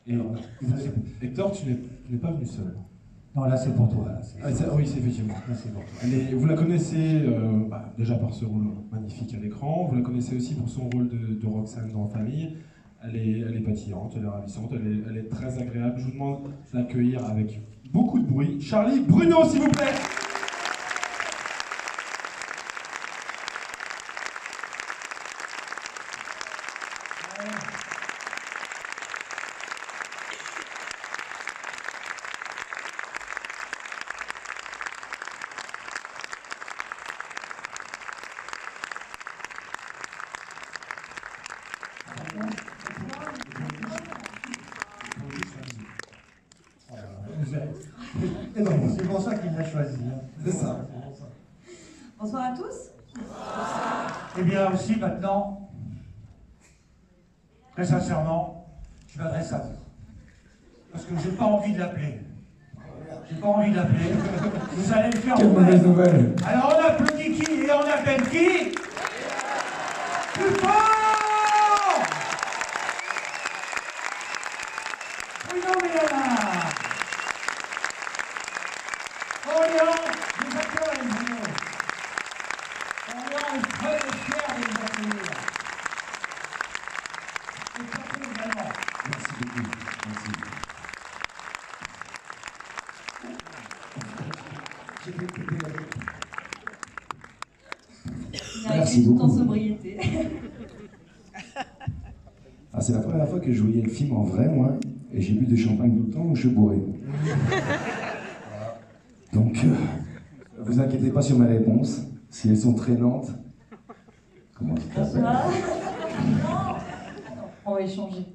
Et Hector, tu n'es pas venu seul. Non, là c'est pour toi. Là, oui, c'est effectivement. Là, c'est pour toi. Vous la connaissez déjà par ce rôle magnifique à l'écran. Vous la connaissez aussi pour son rôle de Roxane dans Famille. Elle est pétillante, elle est ravissante, elle est très agréable. Je vous demande de l'accueillir avec beaucoup de bruit. Charlie Bruno, s'il vous plaît. C'est pour ça qu'il l'a choisi. C'est ça. Bonsoir à tous. Eh bien aussi maintenant, très sincèrement, je m'adresse à vous. Parce que j'ai pas envie de l'appeler. J'ai pas envie de l'appeler. Vous allez le faire. Quelle mauvaise nouvelle. Alors on applaudit qui et on appelle qui? Plus fort! Bruno Milana. Orléans, les acteurs et les Bruno. Orléans est très fier de les accueillir. Et surtout également. Merci beaucoup. Merci. Il a écrit tout en sobriété. Ah, c'est la première fois que je voyais le film en vrai, moi, et j'ai bu du champagne tout le temps, donc je suis bourré. Donc, vous inquiétez pas sur mes réponses, si elles sont traînantes. Comment tu t'appelles? Non, on va échanger.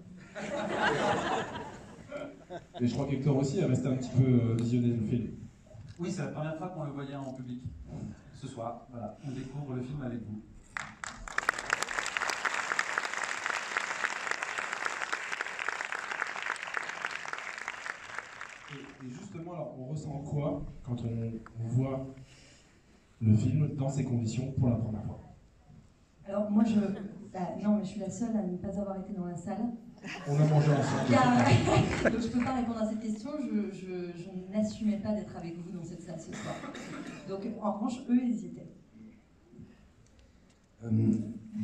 Et je crois qu'Hector aussi est resté un petit peu visionné le film. Oui, c'est la première fois qu'on le voyait en public. Ce soir, voilà, on découvre le film avec vous. Et justement, alors, on ressent quoi quand on voit le film dans ces conditions pour la première fois? Alors moi non mais je suis la seule à ne pas avoir été dans la salle. On a mangé ensemble. Donc je peux pas répondre à cette question, je n'assumais pas d'être avec vous dans cette salle ce soir. Donc en revanche, eux, ils y étaient.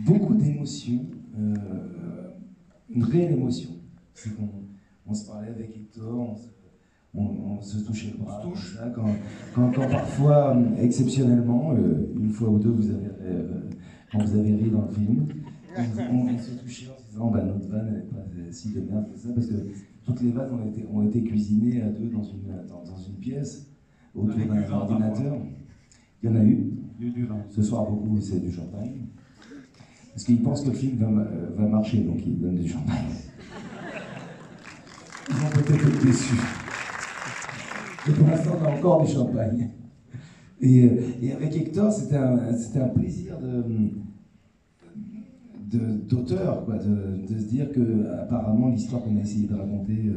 Beaucoup d'émotions, une réelle émotion. C'est on se parlait avec Hector, on se touchait le bras. Là, quand parfois, exceptionnellement, une fois ou deux, quand vous avez ri dans le film, on se touchait en se disant notre vanne n'est pas si de merde que ça, parce que toutes les vannes ont été cuisinées à deux dans une pièce, autour d'un ordinateur. Il y en a eu. Ce soir, beaucoup, c'est du champagne. Parce qu'ils pensent que le film va marcher, donc ils donnent du champagne. Ils vont peut-être être déçus. Et pour l'instant, on a encore du champagne. Et avec Hector, c'était un plaisir d'auteur, quoi, de se dire que apparemment l'histoire qu'on a essayé de raconter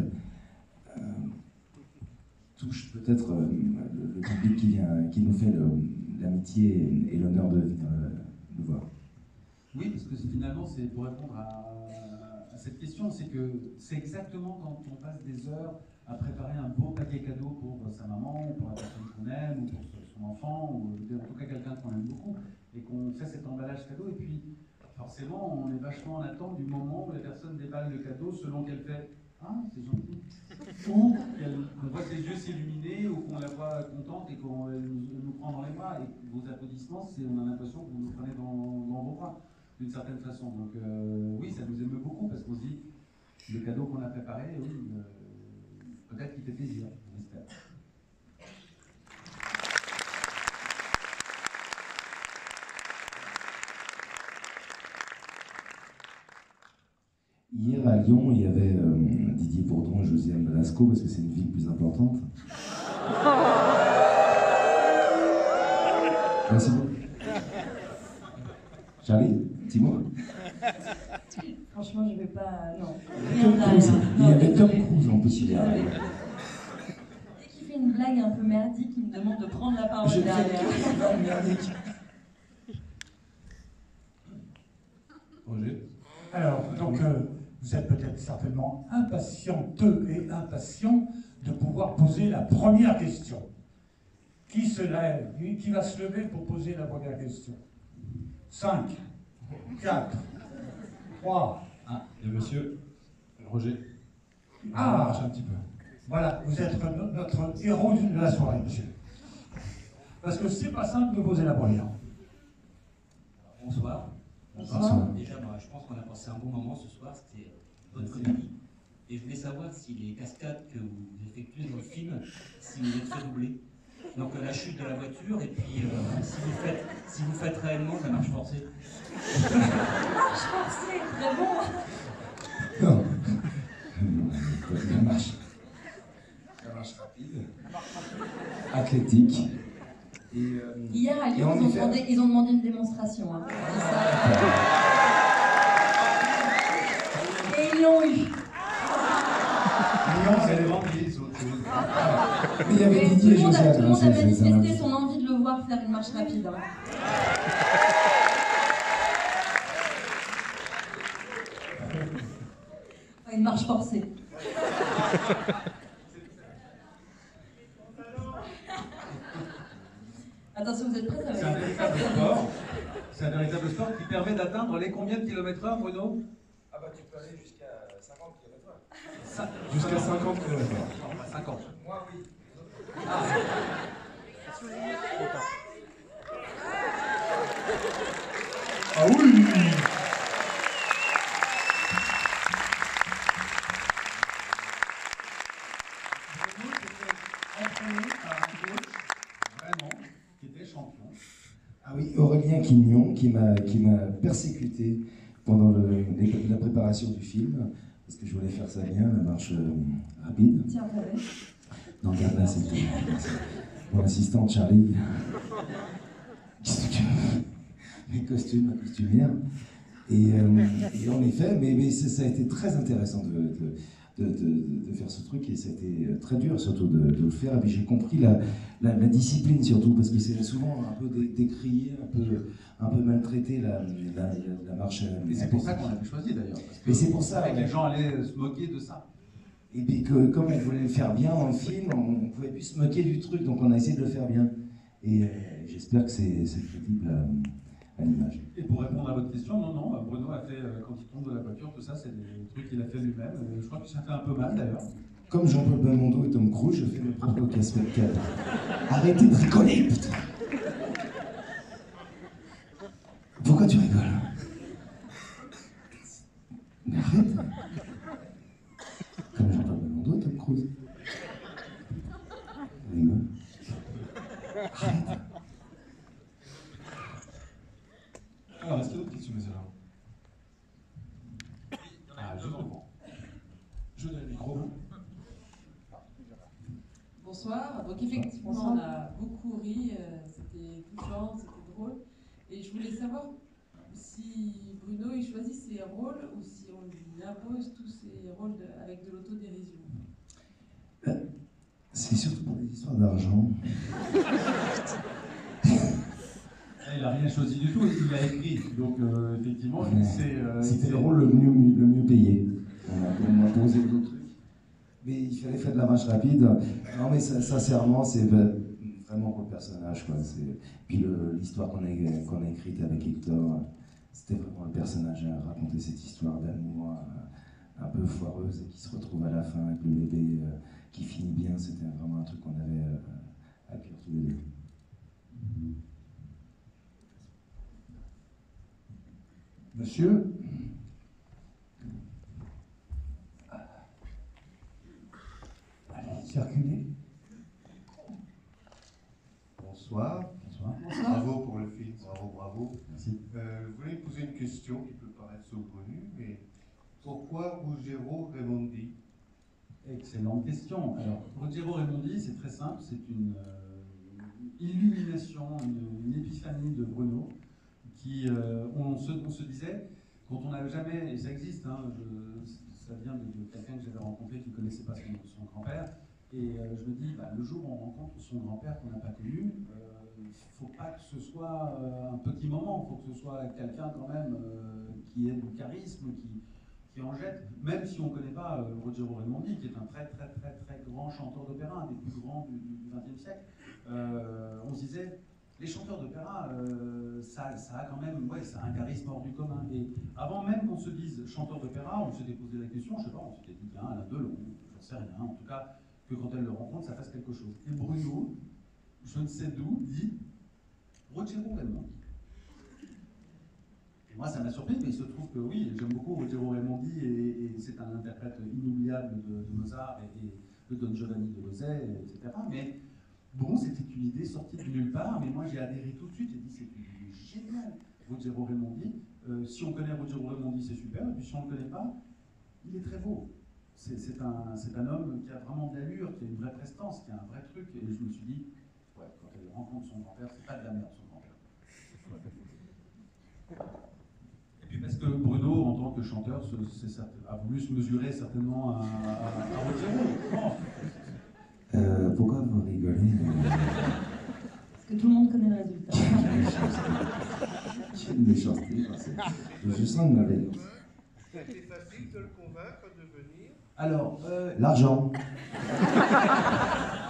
touche peut-être le public qui nous fait l'amitié et l'honneur de venir nous voir. Oui, parce que finalement, c'est pour répondre à cette question, c'est que c'est exactement quand on passe des heures à préparer un beau paquet cadeau pour sa maman, ou pour la personne qu'on aime, ou pour son enfant, ou en tout cas quelqu'un qu'on aime beaucoup, et qu'on fait cet emballage cadeau, et puis forcément on est vachement en attente du moment où la personne déballe le cadeau selon qu'elle fait « Ah, c'est gentil », ou qu'on voit ses yeux s'illuminer, ou qu'on la voit contente et qu'on nous prend dans les bras, et vos applaudissements, on a l'impression que vous nous prenez dans vos bras, d'une certaine façon. Donc oui, ça nous émeut beaucoup, parce qu'on se dit, le cadeau qu'on a préparé, oui, peut-être qu'il fait plaisir, on espère. Hier à Lyon, il y avait Didier Bourdon et Josiane Velasco, parce que c'est une ville plus importante. Merci beaucoup. Charlie, dis-moi. Franchement, je vais pas... Non. Il y avait Tom Cruise en plus hier. Dès qu'il fait une blague un peu merdique, il me demande de prendre la parole derrière. Roger. Alors, donc, vous êtes peut-être certainement impatienteux et impatient de pouvoir poser la première question. Qui se lève? Qui va se lever pour poser la première question? 5, 4, 3. Ah, et monsieur Roger. Ah. Marche un petit peu. Voilà, vous êtes notre héros de la soirée, monsieur. Parce que c'est pas simple de poser la première. Bonsoir. Bonsoir. Déjà, moi, je pense qu'on a passé un bon moment ce soir, c'était une bonne comédie. Et je voulais savoir si les cascades que vous effectuez dans le film, si vous êtes fait doubler. Donc la chute de la voiture, et puis si vous faites réellement la marche forcée. Marche forcée, très bon. Non. La marche. La marche rapide. Athlétique. Et, Hier à et Lyon, en effet- ils ont demandé une démonstration. Hein. Et ils l'ont eu. Lyon, c'est les vendredis, c'est autre chose. Mais il y avait Mais tout Didier le monde a, Josiane. tout le monde a c'est un- manifesté son envie de le voir faire une marche rapide. Hein. Une marche forcée. Attention, vous êtes prêts? C'est un véritable sport. C'est un véritable sport qui permet d'atteindre les combien de kilomètres heure, Bruno? Ah bah tu peux aller jusqu'à 50 km/h. Jusqu'à 50 km/h. Non, pas 50. Moi oui. Ah oui. Entraîné par un coach vraiment qui était champion. Ah oui, Aurélien Quignon qui m'a persécuté pendant la préparation du film, parce que je voulais faire ça bien, la marche rapide. Tiens, t'avais. Non, regarde là, c'était mon assistante Charlie. Qu'est-ce que mes costumes, ma costumière. Et en effet, mais ça a été très intéressant de faire ce truc, et ça a été très dur surtout de le faire. Et puis j'ai compris la discipline surtout, parce que c'est souvent un peu décrié, un peu maltraité la marche. Et c'est pour ça qu'on l'avait choisi d'ailleurs. Parce que Et c'est pour ça, que ouais. les gens allaient se moquer de ça. Et puis que, comme on voulait le faire bien dans le film, on pouvait plus se moquer du truc, donc on a essayé de le faire bien. Et j'espère que c'est crédible à l'image. Et pour répondre à votre question, non, Bruno a fait, quand il tombe de la voiture, tout ça, c'est des trucs qu'il a fait lui-même. Je crois que ça fait un peu mal d'ailleurs. Comme Jean-Paul Belmondo et Tom Cruise, je fais mes propres casquettes cadres. Arrêtez de rigoler, putain. Pourquoi tu rigoles? Mais arrête. Comme Jean-Paul Belmondo et Tom Cruise. Tu rigoles. Arrête. Alors, est-ce qu'il y a d'autres questions, messieurs? Ah, je comprends. Je donne le micro. Bonsoir. Donc effectivement, on a beaucoup ri, c'était touchant, c'était drôle. Et je voulais savoir si Bruno il choisit ses rôles ou si on lui impose tous ses rôles avec de l'autodérision. C'est surtout pour des histoires d'argent. Il n'a rien choisi du tout, il l'a écrit. Donc effectivement, C'était le rôle le mieux payé. On m'a posé d'autres trucs. Mais il fallait faire de la marche rapide. Non, mais sincèrement, c'est vraiment pour le personnage, quoi. Puis l'histoire qu'on a écrite avec Hector, c'était vraiment le personnage à raconter cette histoire d'amour un peu foireuse et qui se retrouve à la fin avec le bébé qui finit bien. C'était vraiment un truc qu'on avait à cœur tous les deux. Monsieur? Allez, circulez. Bonsoir. Bonsoir. Bravo pour le film, bravo. Merci. Je voulais poser une question qui peut paraître saugrenue, mais pourquoi Ruggero Raimondi? Excellente question. Alors, Ruggero Raimondi, c'est très simple, c'est une illumination, une épiphanie de Bruno, qui, on se disait, quand on n'avait jamais, et ça existe, hein, ça vient de quelqu'un que j'avais rencontré qui ne connaissait pas son grand-père, et je me dis, le jour où on rencontre son grand-père qu'on n'a pas connu, il ne faut pas que ce soit un petit moment, il faut que ce soit quelqu'un quand même qui est du charisme, qui en jette, même si on ne connaît pas Ruggero Raimondi, qui est un très très très très grand chanteur d'opéra, un des plus grands du XXe siècle. On se disait, les chanteurs d'opéra, ça a quand même, ouais, ça a un charisme hors du commun. Et avant même qu'on se dise chanteur d'opéra, on s'était posé la question, je sais pas, on s'était dit, tiens, Alain Delon, j'en sais rien, en tout cas, que quand elle le rencontre, ça fasse quelque chose. Et Bruno, je ne sais d'où, dit Ruggero Raimondi. Et moi, ça m'a surpris, mais il se trouve que oui, j'aime beaucoup Ruggero Raimondi, et c'est un interprète inoubliable de Mozart et de Don Giovanni de Lozay, etc. Mais bon, c'était une idée sortie de nulle part, mais moi j'ai adhéré tout de suite, j'ai dit c'est une idée géniale, Ruggero Raimondi. Si on connaît Ruggero Raimondi, c'est super, et puis si on ne le connaît pas, il est très beau. C'est un homme qui a vraiment de l'allure, qui a une vraie prestance, qui a un vrai truc, et je me suis dit, ouais, quand elle rencontre son grand-père, c'est pas de la merde son grand-père. Et puis parce que Bruno, en tant que chanteur, a voulu se mesurer certainement à Ruggero. Pourquoi vous rigolez? Parce que tout le monde connaît le résultat. J'ai une méchanceté, je sens une malveillance. Ça a été facile de le convaincre de venir. Alors, L'argent.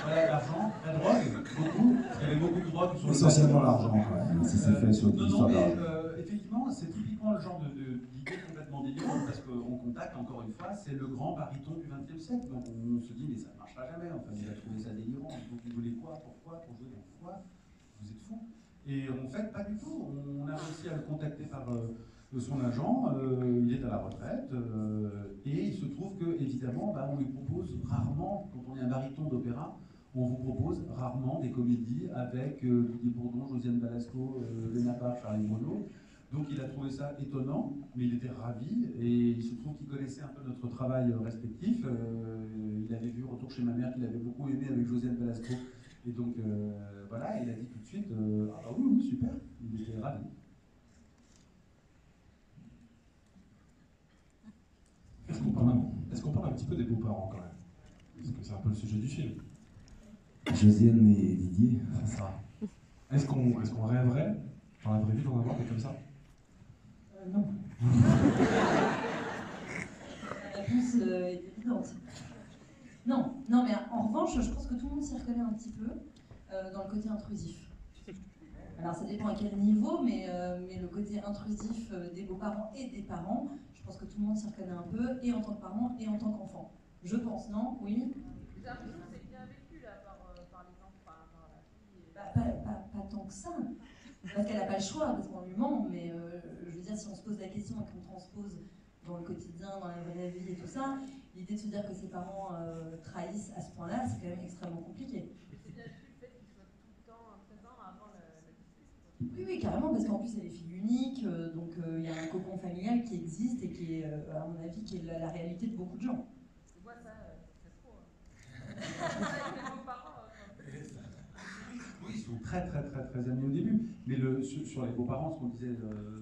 voilà, l'argent, la drogue, beaucoup. Il y avait beaucoup de drogue sur le Essentiellement l'argent, ouais. Ça s'est fait sur l'histoire d'argent. Effectivement, c'est typiquement le genre d'idée complètement délirante, parce qu'on contacte, encore une fois, c'est le grand baryton du XXe siècle. Donc on se dit, mais ça ne marchera jamais. Enfin, il a trouvé ça délirant. Donc vous voulez quoi? Pourquoi? Pour jouer dans quoi? Vous êtes fous. Et en fait, pas du tout. On a réussi à le contacter par son agent. Il est à la retraite. Et il se trouve que, évidemment, on lui propose rarement, quand on est un baryton d'opéra, on vous propose rarement des comédies avec Didier Bourdon, Josiane Balasco, Léna Barre, Charlie Bruno. Donc il a trouvé ça étonnant, mais il était ravi, et il se trouve qu'il connaissait un peu notre travail respectif. Il avait vu Retour chez ma mère qu'il avait beaucoup aimé avec Josiane Balasco, et donc voilà, il a dit tout de suite ah bah oui, super, il était ravi. Est-ce qu'on parle un petit peu des beaux-parents quand même? Parce que c'est un peu le sujet du film. Josiane et Didier. C'est ça. Est-ce qu'on rêverait, dans la vraie vie, d'en avoir des comme ça? Non. La réponse est évidente. Non, mais en revanche, je pense que tout le monde s'y reconnaît un petit peu dans le côté intrusif. Alors ça dépend à quel niveau, mais le côté intrusif des beaux-parents et des parents, je pense que tout le monde s'y reconnaît un peu, et en tant que parent et en tant qu'enfant. Je pense, non? Oui? J'ai l'impression que c'est bien vécu là, par les enfants, par la fille. Pas tant que ça. Parce qu'elle n'a pas le choix, parce qu'on lui ment, mais je veux dire, si on se pose la question et qu'on transpose dans le quotidien, dans la vraie vie et tout ça, l'idée de se dire que ses parents trahissent à ce point-là, c'est quand même extrêmement compliqué. Mais c'est bien vu le fait qu'il soit tout le temps présent avant la dispute. Oui, carrément, parce qu'en plus elle est fille unique, donc il y a un cocon familial qui existe et qui est, à mon avis, qui est la réalité de beaucoup de gens. Je vois ça, c'est trop. Avec mes beaux-parents. Oui, ils sont très très très très amis au début. Mais sur les beaux-parents, ce qu'on disait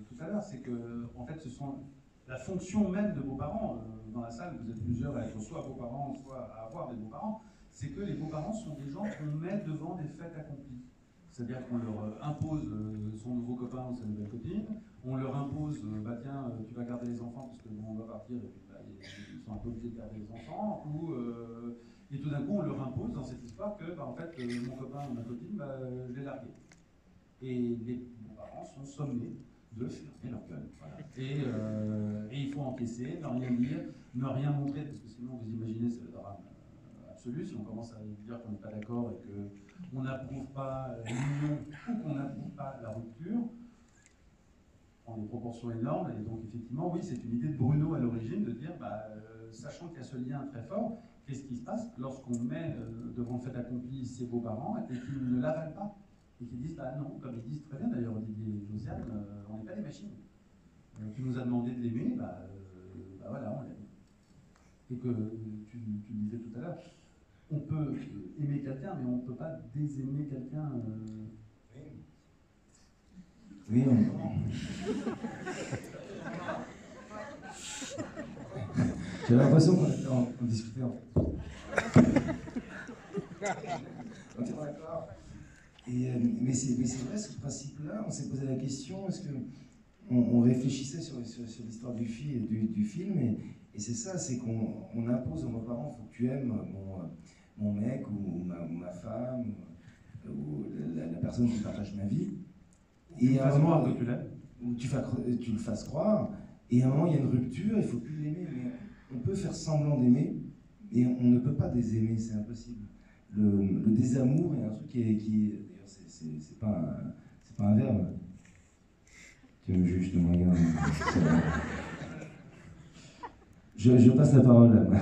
tout à l'heure, c'est que en fait, ce sont la fonction même de beaux-parents. Dans la salle, vous êtes plusieurs à être soit beaux-parents, soit à avoir des beaux-parents. C'est que les beaux-parents sont des gens qu'on met devant des faits accomplis. C'est-à-dire qu'on leur impose son nouveau copain ou sa nouvelle copine. On leur impose, tiens, tu vas garder les enfants parce que bon, on va partir et puis ils sont un peu obligés de garder les enfants. Et tout d'un coup, on leur impose dans cette histoire que, en fait, mon copain ou ma copine, je l'ai largué. Et les parents sont sommés de fermer leur gueule. Voilà. Et il faut encaisser, ne rien dire, ne rien montrer, parce que sinon, vous imaginez, c'est le drame absolu. Si on commence à dire qu'on n'est pas d'accord et qu'on n'approuve pas l'union ou qu'on n'approuve pas la rupture, en des proportions énormes. Et donc, effectivement, oui, c'est une idée de Bruno à l'origine de dire, sachant qu'il y a ce lien très fort, qu'est-ce qui se passe lorsqu'on met devant le fait accompli ses beaux-parents et qu'ils ne l'avalent pas et qu'ils disent non, comme ils disent très bien d'ailleurs Didier et Josiane, on n'est pas des machines. Tu nous as demandé de l'aimer, voilà, on l'aime. Et que tu le disais tout à l'heure, on peut aimer quelqu'un, mais on ne peut pas désaimer quelqu'un. Oui, j'ai l'impression qu'on discutait en fait. On était d'accord. Mais c'est vrai, ce principe-là, on s'est posé la question, est-ce que on réfléchissait sur l'histoire du film, et c'est ça, c'est qu'on impose à nos parents, il faut que tu aimes mon mec ou ma femme, ou la personne qui partage ma vie. Et à un moment, où tu le fasses croire, et à un moment, il y a une rupture, il ne faut plus l'aimer, mais on peut faire semblant d'aimer, et on ne peut pas désaimer, c'est impossible. Le désamour est un truc qui d'ailleurs, c'est pas un verbe. Tu me juges, tu me regardes. Je passe la parole à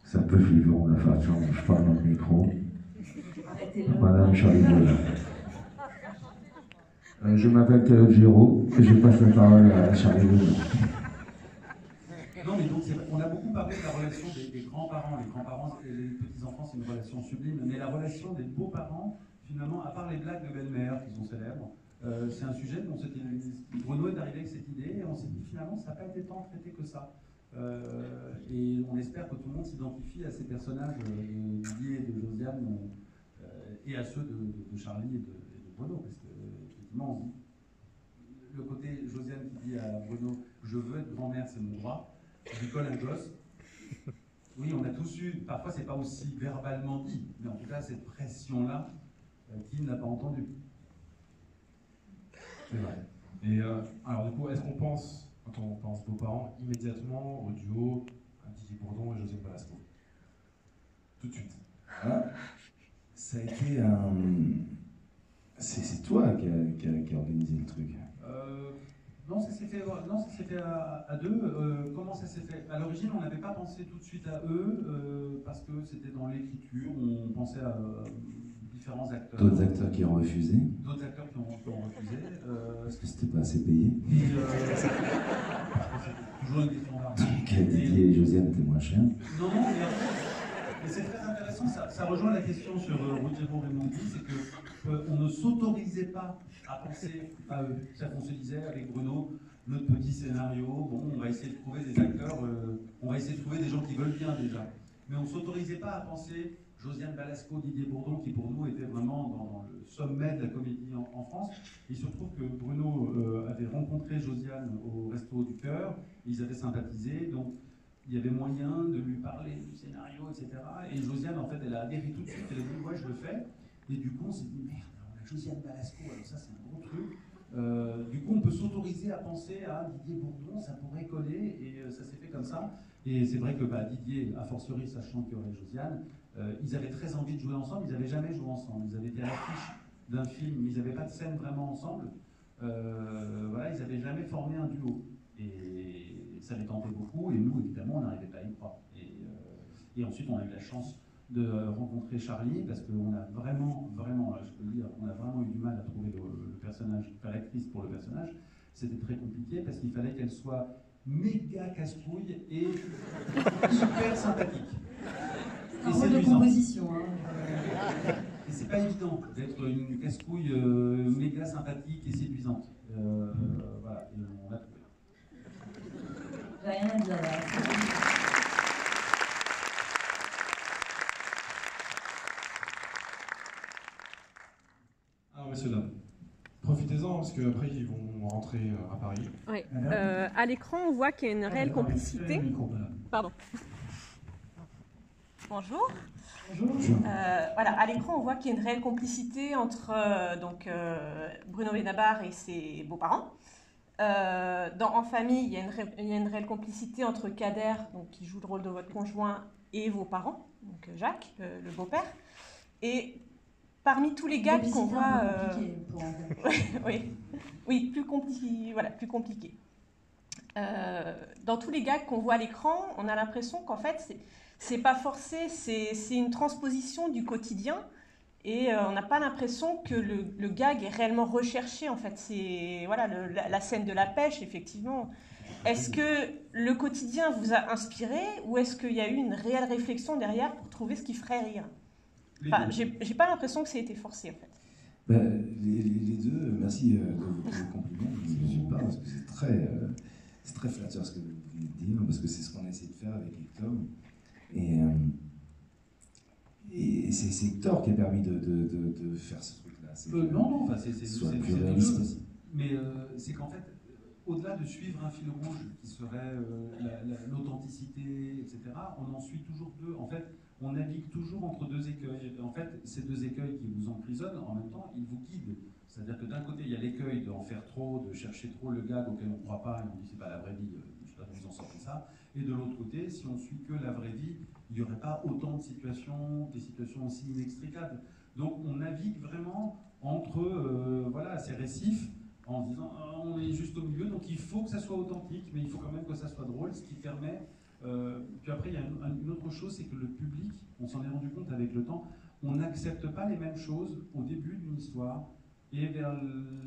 C'est un peu flippant, la façon dont je parle dans le micro. Madame Charlie Boula. Je m'appelle Calogero et je passe la parole à Charlie Boula. Non, mais donc, on a beaucoup parlé de la relation des grands-parents. Les grands-parents et les petits-enfants, c'est une relation sublime. Mais la relation des beaux-parents, finalement, à part les blagues de belle-mère qui sont célèbres, c'est un sujet dont Bruno est arrivé avec cette idée et on s'est dit finalement, ça n'a pas été tant traité que ça. Et on espère que tout le monde s'identifie à ces personnages de Didier et de Josiane et à ceux de Charlie et de Bruno. Parce que, effectivement, le côté Josiane qui dit à Bruno « Je veux être grand-mère, c'est mon droit », je lui colle un gosse. Oui, on a tous eu, parfois c'est pas aussi verbalement dit, mais en tout cas cette pression-là, qui ne l'a pas entendue. C'est vrai. Et alors du coup, est-ce qu'on pense, quand on pense beaux-parents, immédiatement au duo Didier Bourdon et Josiane Balasco? Tout de suite. Ah, ça a été un... C'est toi qui a organisé le truc. Non, ça s'est fait à deux. Comment ça s'est fait? À l'origine, on n'avait pas pensé tout de suite à eux, parce que c'était dans l'écriture, on pensait à différents acteurs. D'autres acteurs qui ont refusé. D'autres acteurs qui ont refusé. Parce que c'était pas assez payé. C'est toujours une question d'argent. Didier et Josiane étaient moins chers. Non, mais c'est très intéressant, ça rejoint la question sur Ruggiero Raimondi, c'est qu'on ne s'autorisait pas à penser à eux. C'est-à-dire qu'on se disait avec Bruno, notre petit scénario, bon, on va essayer de trouver des acteurs, on va essayer de trouver des gens qui veulent bien déjà. Mais on ne s'autorisait pas à penser Josiane Balasco, Didier Bourdon, qui pour nous était vraiment dans le sommet de la comédie en France. Il se trouve que Bruno avait rencontré Josiane au Resto du Cœur, ils avaient sympathisé, donc il y avait moyen de lui parler du scénario, etc. Et Josiane, en fait, elle a adhéré tout de suite, elle a dit « ouais, je le fais ». Et du coup, on s'est dit « merde, on a Josiane Balasco, alors ça c'est un gros truc ». Du coup, on peut s'autoriser à penser à Didier Bourdon, ça pourrait coller, et ça s'est fait comme ça. Et c'est vrai que Didier, a fortiori, sachant qu'il y aurait Josiane, ils avaient très envie de jouer ensemble, ils n'avaient jamais joué ensemble. Ils avaient été à l'affiche d'un film, mais ils n'avaient pas de scène vraiment ensemble. Voilà, ils n'avaient jamais formé un duo. Et ça les tentait beaucoup, et nous, évidemment, on n'arrivait pas à y croire. Et ensuite, on a eu la chance de rencontrer Charlie, parce qu'on a vraiment, là, je peux le dire, on a vraiment eu du mal à trouver le personnage, enfin l'actrice pour le personnage. C'était très compliqué, parce qu'il fallait qu'elle soit méga casse-couille et super sympathique. C'est un rôle de composition. Hein. Et c'est pas évident d'être une casse-couille méga sympathique et séduisante. Voilà, et on l'a trouvé. J'ai rien à dire là. Alors messieurs, dames, profitez-en parce qu'après ils vont rentrer à Paris. Oui. À l'écran, on voit qu'il y a une réelle complicité. Pardon. Bonjour. Voilà, à l'écran, on voit qu'il y a une réelle complicité entre Bruno Benabar et ses beaux-parents. En famille, il y a une réelle complicité entre Kader, donc, qui joue le rôle de votre conjoint, et vos parents, donc Jacques, le beau-père. Et parmi tous les gags qu'on voit... oui, plus compliqué. Voilà, plus compliqué. Dans tous les gags qu'on voit à l'écran, on a l'impression qu'en fait, c'est pas forcé, c'est une transposition du quotidien. Et on n'a pas l'impression que le gag est réellement recherché, en fait. C'est voilà, la scène de la pêche, effectivement. Est-ce que le quotidien vous a inspiré ou est-ce qu'il y a eu une réelle réflexion derrière pour trouver ce qui ferait rire? Enfin, j'ai pas l'impression que ça a été forcé, en fait. Les deux, merci pour le compliment. Je ne suis pas, parce que c'est très flatteur ce que vous venez de dire, parce que c'est ce qu'on a essayé de faire avec Hector. Et c'est Hector qui a permis de faire ce truc-là. Non, enfin, c'est plus réaliste possible. Mais c'est qu'en fait, au-delà de suivre un fil rouge qui serait l'authenticité, etc., on en suit toujours deux. En fait, on navigue toujours entre deux écueils. Et en fait, ces deux écueils qui vous emprisonnent, en même temps, ils vous guident. C'est-à-dire que d'un côté, il y a l'écueil d'en faire trop, de chercher trop le gag auquel on ne croit pas, et on dit c'est pas la vraie vie, je ne sais pas d'où vous en sortez ça. Et de l'autre côté, si on suit que la vraie vie, il n'y aurait pas autant de situations, des situations aussi inextricables. Donc on navigue vraiment entre voilà, ces récifs, en se disant on est juste au milieu, donc il faut que ça soit authentique, mais il faut quand même que ça soit drôle, ce qui permet... puis après, il y a une autre chose, c'est que le public, on s'en est rendu compte avec le temps, on n'accepte pas les mêmes choses au début d'une histoire et vers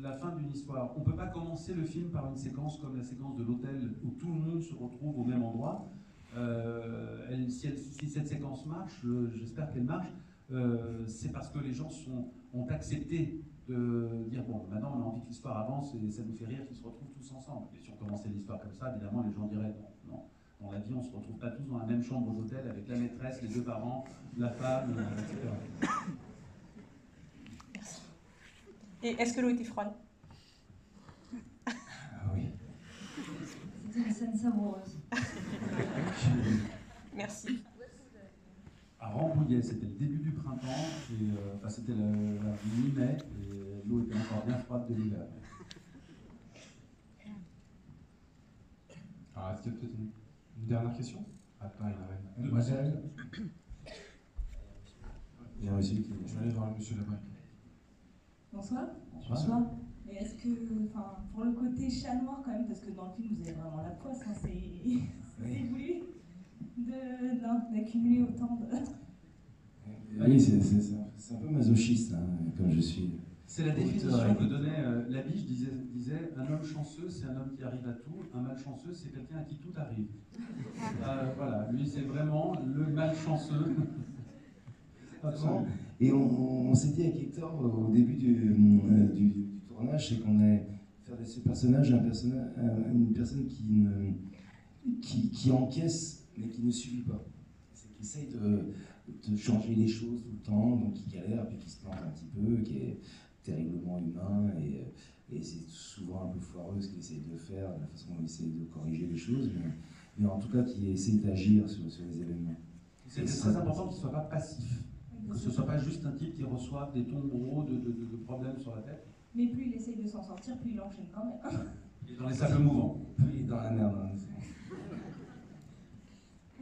la fin d'une histoire. On ne peut pas commencer le film par une séquence comme la séquence de l'hôtel où tout le monde se retrouve au même endroit. Si cette séquence marche, j'espère qu'elle marche, c'est parce que les gens ont accepté de dire bon, maintenant on a envie que l'histoire avance et ça nous fait rire qu'ils se retrouvent tous ensemble. Et si on commençait l'histoire comme ça, évidemment les gens diraient non. Dans la vie, on ne se retrouve pas tous dans la même chambre d'hôtel avec la maîtresse, les deux parents, la femme, etc. Merci. Et est-ce que l'eau était froide? Ah oui. C'était une scène savoureuse. Merci. À Rambouillet, c'était le début du printemps, et, enfin, c'était la mi-mai, et l'eau était encore bien froide de l'hiver. Alors, est-ce qu'il y a peut-être une dernière question? Ah, pas, il y en a une. Mademoiselle. Bien reçu. Je vais aller voir le monsieur là-bas. Bonsoir. Bonsoir. Mais est-ce que, enfin, pour le côté chat noir quand même, parce que dans le film vous avez vraiment la poisse, hein, c'est voulu d'accumuler autant de... Oui, c'est un peu masochiste, hein, comme je suis. C'est la définition que donnait Labiche, disait un homme chanceux, c'est un homme qui arrive à tout, un malchanceux, c'est quelqu'un à qui tout arrive. Voilà, lui c'est vraiment le malchanceux. Absolument. Et on s'est dit avec Hector au début du tournage, c'est qu'on allait faire de ce personnage une personne qui encaisse mais qui ne subit pas. C'est qui essaye de changer les choses tout le temps, donc qui galère, puis qui se plante un petit peu, qui est terriblement humain, et c'est souvent un peu foireux ce qu'il essaye de faire, la façon dont il essaye de corriger les choses, mais en tout cas qui essaye d'agir sur les événements. C'est très important qu'il ne soit pas passif, que ce ne soit pas juste un type qui reçoit des tombereaux de problèmes sur la tête. Mais plus il essaye de s'en sortir, plus il enchaîne quand même. Et dans les sables mouvants. Plus il est dans la merde. Hein.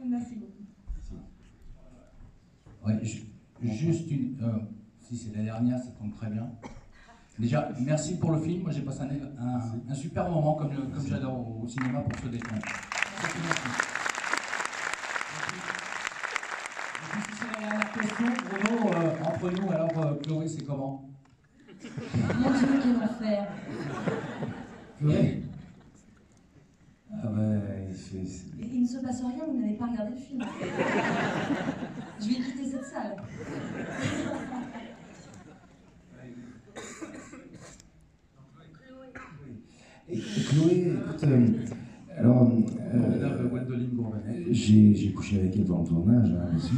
Merci beaucoup. Ouais, juste une... si c'est la dernière, ça tombe très bien. Déjà, merci pour le film. Moi, j'ai passé un super moment, comme j'adore au cinéma, pour se détendre. Merci. Et puis, si c'est la dernière question, Bruno, entre nous, alors, Chloé, c'est comment? Mon Dieu, quel enfer. Chloé? Ah ouais, Il ne se passe rien, vous n'avez pas regardé le film. Je vais quitter cette salle. Et Chloé, écoute, alors, j'ai couché avec elle pendant le tournage, hein, bien sûr.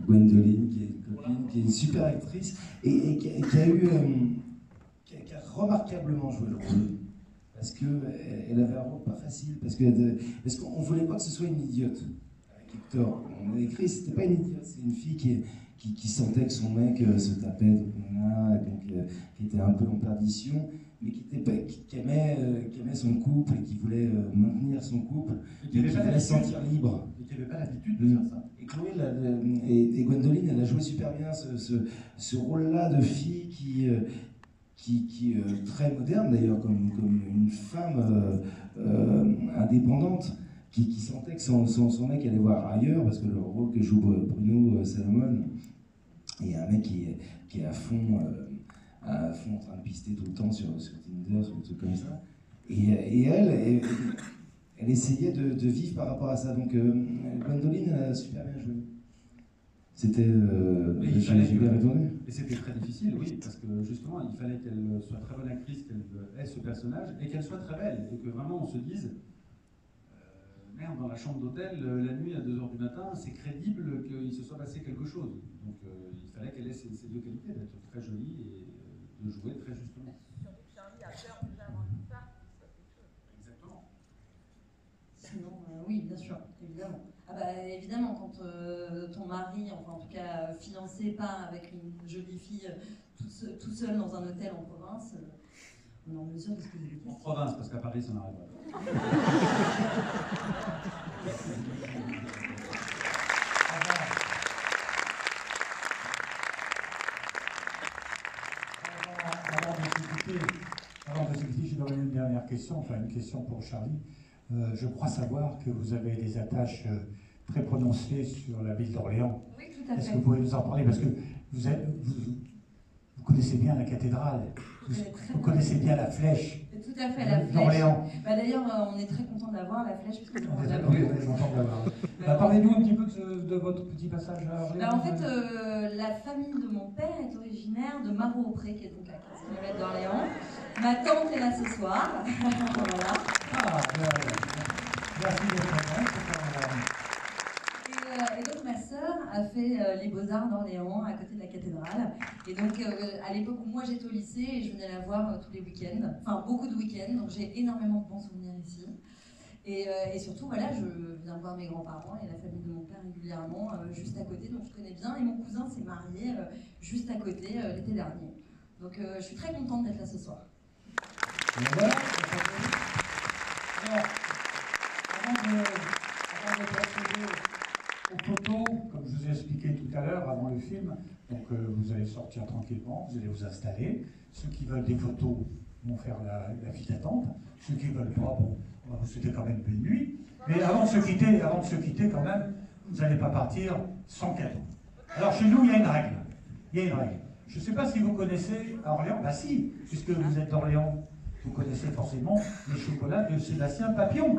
Gwendoline, qui est une copine, qui est une super actrice, et qui a remarquablement joué le rôle. Parce qu'elle avait un rôle pas facile, parce qu'on voulait pas que ce soit une idiote. Avec Hector, on a écrit, c'était pas une idiote, c'est une fille qui sentait que son mec se tapait, donc qui était un peu en perdition, mais qui aimait son couple et qui voulait maintenir son couple, et qui voulait se sentir libre. Et qui n'avait pas l'habitude de faire ça. Et Chloé et Gwendoline, elle a joué super bien ce rôle-là de fille qui est très moderne d'ailleurs, comme une femme indépendante, qui sentait que son mec allait voir ailleurs, parce que le rôle que joue Bruno Salomon, il y a un mec qui est à fond en train de pister tout le temps sur Tinder, sur des trucs comme ça. Et elle essayait de vivre par rapport à ça. Donc Gwendoline, elle a super bien joué. C'était... j'ai bien répondu. Et c'était très difficile, oui, parce que justement, il fallait qu'elle soit très bonne actrice, qu'elle ait ce personnage, et qu'elle soit très belle, et que vraiment on se dise, merde, dans la chambre d'hôtel, la nuit à 2h du matin, c'est crédible qu'il se soit passé quelque chose. Donc il fallait qu'elle ait ces deux qualités, d'être très jolie et de jouer très justement. Surtout que Charlie a peur déjà avant. évidemment, quand ton mari, enfin en tout cas fiancé, part avec une jolie fille tout seul dans un hôtel en province, on est en mesure de se poser des questions. En province, parce qu'à Paris, ça n'arrive pas. Avant de se quitter, je donne une dernière question, enfin une question pour Charlie. Je crois savoir que vous avez des attaches très prononcées sur la ville d'Orléans. Oui, tout à fait. Est-ce que vous pouvez nous en parler? Parce que vous connaissez bien la cathédrale, vous connaissez bien la flèche. Tout à fait, la flèche. d'Orléans. Bah, d'ailleurs, on est très content de l'avoir, la flèche, parce que On on est l'a très vu. content de l'avoir. Parlez-nous un petit peu de votre petit passage à Orléans. Bah, en fait, la famille de mon père est originaire de Marot-au-Pré, qui est donc à 15 km d'Orléans. Ma tante est là ce soir. Voilà. Merci de votre réponse. Et donc ma sœur a fait les Beaux-Arts d'Orléans, à côté de la cathédrale. Et donc à l'époque où moi j'étais au lycée, je venais la voir tous les week-ends, enfin beaucoup de week-ends, donc j'ai énormément de bons souvenirs ici. Et surtout, voilà, je viens voir mes grands-parents et la famille de mon père régulièrement, juste à côté, donc je connais bien. Et mon cousin s'est marié juste à côté l'été dernier. Donc je suis très contente d'être là ce soir. Voilà. Alors, avant de procéder aux photos, comme je vous ai expliqué tout à l'heure, avant le film, donc vous allez sortir tranquillement, vous allez vous installer. Ceux qui veulent des photos vont faire la file d'attente. Ceux qui ne veulent pas, bon, on va vous souhaiter quand même une bonne nuit. Mais avant de se quitter quand même, vous n'allez pas partir sans cadeau. Alors chez nous, il y a une règle. Je ne sais pas si vous connaissez à Orléans, bah si, puisque vous êtes d'Orléans. Vous connaissez forcément les chocolats de Sébastien Papillon.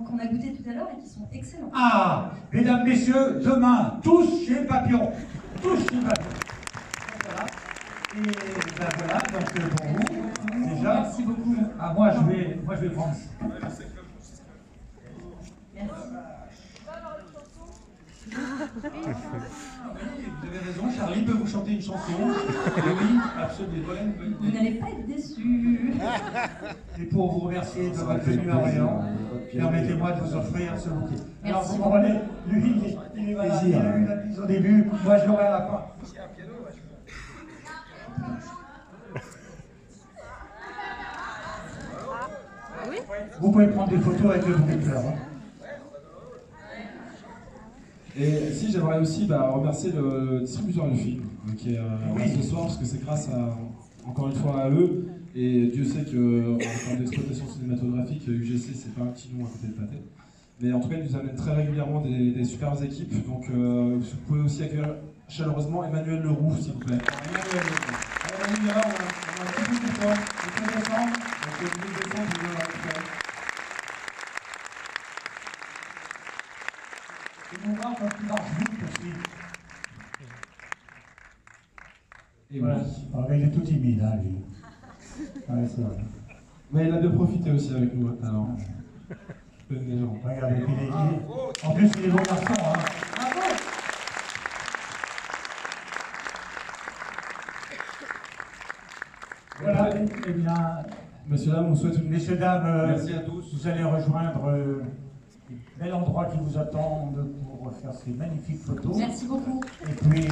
Qu'on a goûté tout à l'heure et qui sont excellents. Ah, mesdames, messieurs, demain, tous chez Papillon. Tous chez Papillon. Voilà. Et ben voilà, donc pour vous, déjà. Merci beaucoup. Ah, moi je vais prendre. Merci. Vous avez raison, Charlie peut vous chanter une chanson. Oui, absolument. Vous n'allez pas être déçus. Et pour vous remercier de votre venue à Orléans, permettez-moi de vous offrir ce bouquet. Alors vous comprenez, lui, il est malade, il a eu la bise au début, moi je l'aurai à la fin. Vous pouvez prendre des photos avec le bouquet de fleurs. Hein. Et si j'aimerais aussi remercier le distributeur du film qui est là ce soir, parce que c'est grâce encore une fois à eux, et Dieu sait qu'en termes d'exploitation cinématographique, UGC c'est pas un petit nom à côté de Pathé. Mais en tout cas, ils nous amènent très régulièrement des super équipes, donc vous pouvez aussi accueillir chaleureusement Emmanuel Leroux, s'il vous plaît. Emmanuel Leroux. Alors, on a un petit peu de temps, vous pouvez descendre, donc vous pouvez descendre, vous pouvez Et nous voir quand tu marches vite aussi. Et voilà. oui. Alors, il est tout timide, hein, lui. Ouais, c'est vrai. Mais il a bien profité aussi avec nous, alors. Regardez, en plus, il est beau garçon, hein. Bravo. Voilà, eh bien, messieurs, dames, on souhaite une... Messieurs, dames, merci à tous. Vous allez rejoindre un bel endroit qui vous attend pour faire ces magnifiques photos. Merci beaucoup. Et puis,